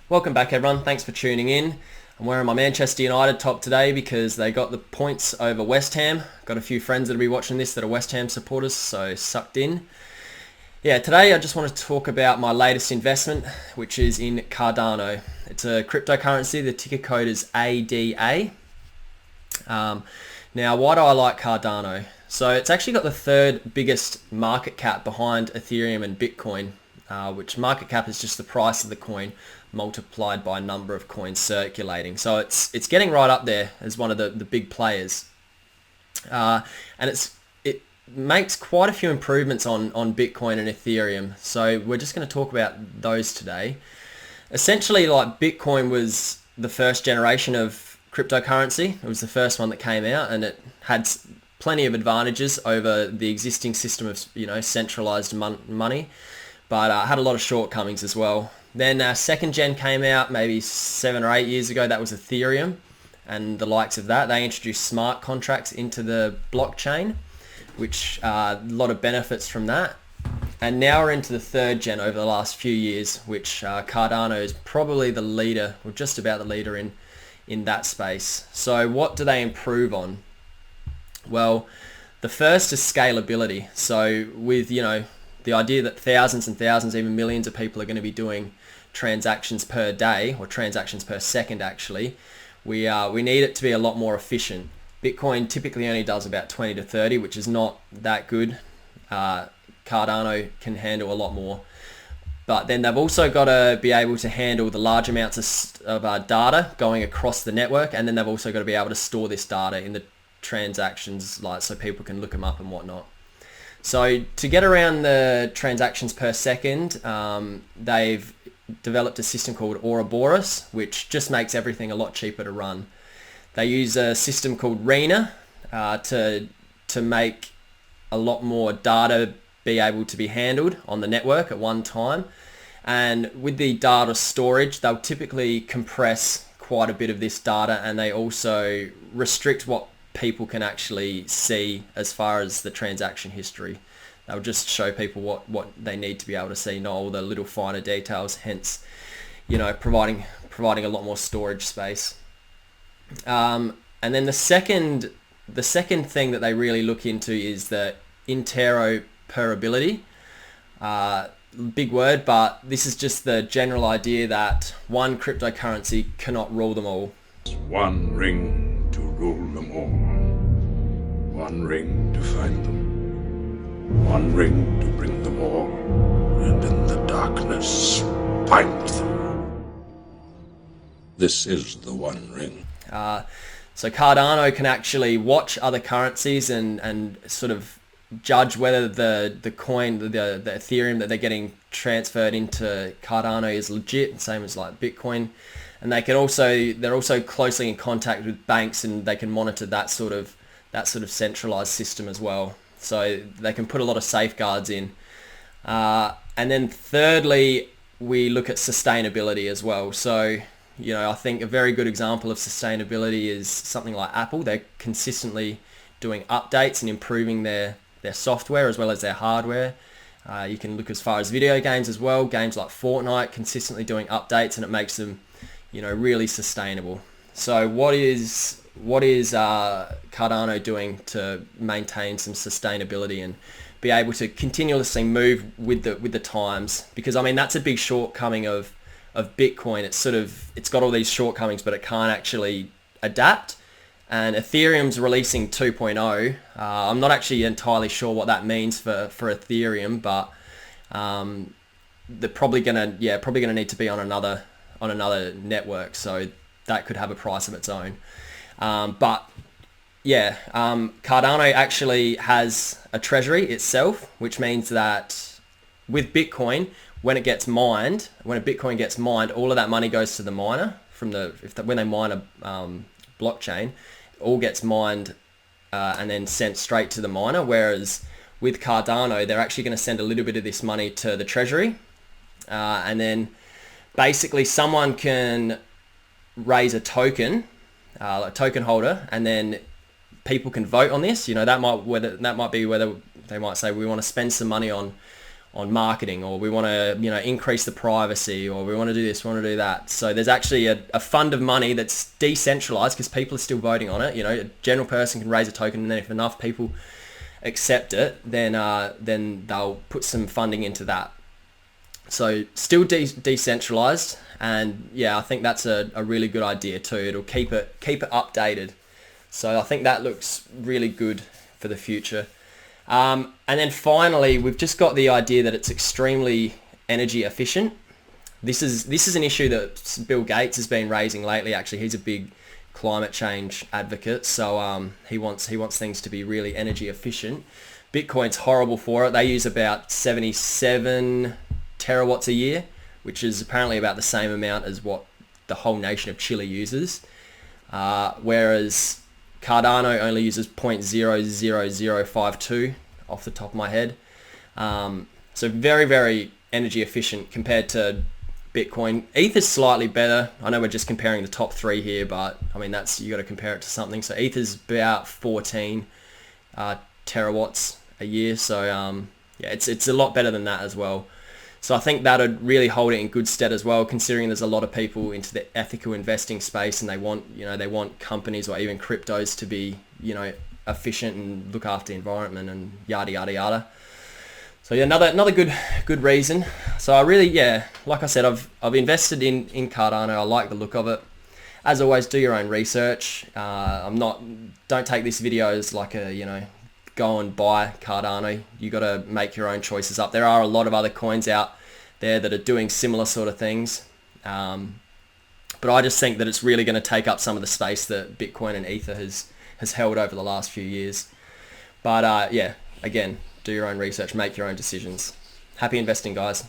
Welcome back everyone, thanks for tuning in. I'm wearing my Manchester United top today because they got the points over West Ham. Got a few friends that'll be watching this that are West Ham supporters, so sucked in. Yeah, today I just want to talk about my latest investment, which is in Cardano. It's a cryptocurrency, the ticker code is ADA. Now, why do I like Cardano? So it's actually got the third biggest market cap behind Ethereum and Bitcoin, which market cap is just the price of the coin multiplied by number of coins circulating. So it's getting right up there as one of the big players. And it makes quite a few improvements on Bitcoin and Ethereum. So we're just going to talk about those today. Essentially, like, Bitcoin was the first generation of cryptocurrency. It was the first one that came out, and it had plenty of advantages over the existing system of centralized money, but had a lot of shortcomings as well. Then second gen came out maybe 7 or 8 years ago. That was Ethereum and the likes of that. They introduced smart contracts into the blockchain, which a lot of benefits from that. And now we're into the third gen over the last few years, which Cardano is probably the leader, or just about the leader in that space. So what do they improve on? Well, the first is scalability. So with, the idea that thousands and thousands, even millions of people are going to be doing transactions per day, or transactions per second actually, we need it to be a lot more efficient. Bitcoin typically only does about 20 to 30, which is not that good. Cardano can handle a lot more. But then they've also got to be able to handle the large amounts of data going across the network, and then they've also got to be able to store this data in the transactions, so people can look them up and whatnot. So to get around the transactions per second, they've developed a system called Ouroboros, which just makes everything a lot cheaper to run. They use a system called Rena to make a lot more data be able to be handled on the network at one time. And with the data storage, they'll typically compress quite a bit of this data, and they also restrict what people can actually see as far as the transaction history. They'll just show people what they need to be able to see, not all the little finer details, hence, providing a lot more storage space. And then the second thing that they really look into is the interoperability. Big word, but this is just the general idea that one cryptocurrency cannot rule them all. One ring to rule them all. One ring to find them. One ring to bring them all. And in the darkness, find them. This is the One Ring. So Cardano can actually watch other currencies and sort of judge whether the coin, the Ethereum that they're getting transferred into Cardano is legit, same as like Bitcoin. And they're also closely in contact with banks, and they can monitor that sort of centralized system as well. So they can put a lot of safeguards in. And then thirdly, we look at sustainability as well. So, I think a very good example of sustainability is something like Apple. They're consistently doing updates and improving their software as well as their hardware. You can look as far as video games as well. Games like Fortnite consistently doing updates, and it makes them really sustainable. So what is Cardano doing to maintain some sustainability and be able to continuously move with the times? Because that's a big shortcoming of Bitcoin. It's got all these shortcomings, but it can't actually adapt. And Ethereum's releasing 2.0. I'm not actually entirely sure what that means for Ethereum, but they're probably gonna need to be on another network, so that could have a price of its own. Cardano actually has a treasury itself, which means that with Bitcoin, when a Bitcoin gets mined, all of that money goes to the miner when they mine a blockchain, it all gets mined and then sent straight to the miner. Whereas with Cardano, they're actually going to send a little bit of this money to the treasury, and then basically someone can raise a token, a token holder, and then people can vote on this. That might be whether they might say we want to spend some money on on marketing, or we want to, you know, increase the privacy, or we want to do this, we want to do that. So there's actually a fund of money that's decentralized because people are still voting on it. You know, a general person can raise a token, and then if enough people accept it, then they'll put some funding into that. So still decentralized, and yeah, I think that's a really good idea too. It'll keep it updated. So I think that looks really good for the future. And then finally, we've just got the idea that it's extremely energy efficient. This is an issue that Bill Gates has been raising lately. Actually, he's a big climate change advocate, so he wants things to be really energy efficient. Bitcoin's horrible for it. They use about 77 terawatts a year, which is apparently about the same amount as what the whole nation of Chile uses, whereas Cardano only uses 0.00052 off the top of my head. So very, very energy efficient compared to Bitcoin. ETH is slightly better. I know we're just comparing the top three here, but I mean, you got to compare it to something. So ETH is about 14 terawatts a year. So yeah, it's a lot better than that as well. So I think that would really hold it in good stead as well, considering there's a lot of people into the ethical investing space, and they want companies or even cryptos to be, you know, efficient and look after the environment and yada yada yada. So yeah, another good reason. So I really, yeah, like I said, I've invested in Cardano. I like the look of it. As always, do your own research. Don't take this video as like a, you know, go and buy Cardano. You got to make your own choices up. There are a lot of other coins out there that are doing similar sort of things. But I just think that it's really going to take up some of the space that Bitcoin and Ether has held over the last few years. But yeah, again, do your own research, make your own decisions. Happy investing, guys.